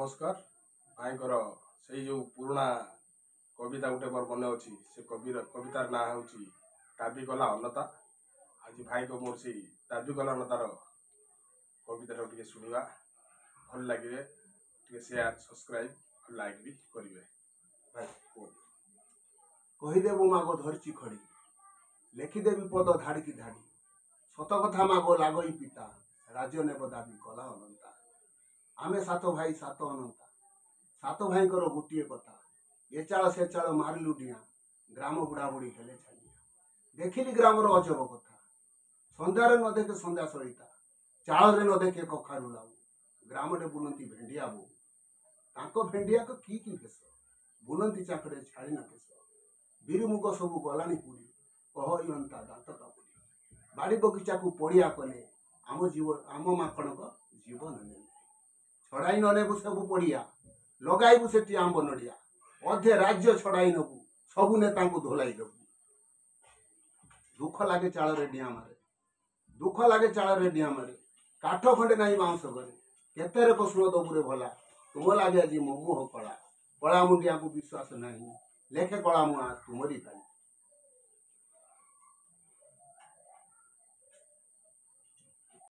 नमस्कार भाईकर से जो पुराणा कविता गोटे मोर मन अच्छी से कवितार ना हूँ दाबी कला अनता। आज भाई को मोर से दाबी कला अनतार कविता टे शुणा भल लगे शेयर सब्सक्राइब लाइक भी करेंगे। भाई कहीदेबु मागो धरची खड़ी लेखिदेवी पद धाड़ी की धाड़ी सत कथा मागो लागई पिता राजनेब दाबी कला अनंता। आमे सात भाई सात अनंता सात भाई करो गोटे कथा ए चाल से चाल मारिलु डिया ग्राम बुढ़ा बुढ़ी हेले छाड़िया देखिली ग्राम अजब कथा संध्यारे न देखे संध्या सरिता चाल न देखे कखारू लाऊ ग्रामटे बुलंती भेंडिया बो तांको भेंडिया को की भेष बुलंती चाकरे छाड़ी न केश बिरी मुग सबू गलानी पुरी कहरी अंता दांत कापुरी बाड़ी बगीचा को पड़िया कले आम जीवन आम माखण जीवन ने छड़ाई ननेबु सबू पड़िया लगाइबु सेठी आंब नड़िया अधे राज्य छड़ाई नबु सबू नेता को धोलाई देबु। दुख लागे चाल रे डिया मारे दुख लागे चाल रे डिया मारे काठ खंडे नहीं बाउंस करे केतेरे प्रश्न दबुरे भला तुम लागे आज मो मुह कला कला मुंडिया को विश्वास नहीं लेखे कला मुआ तुमरी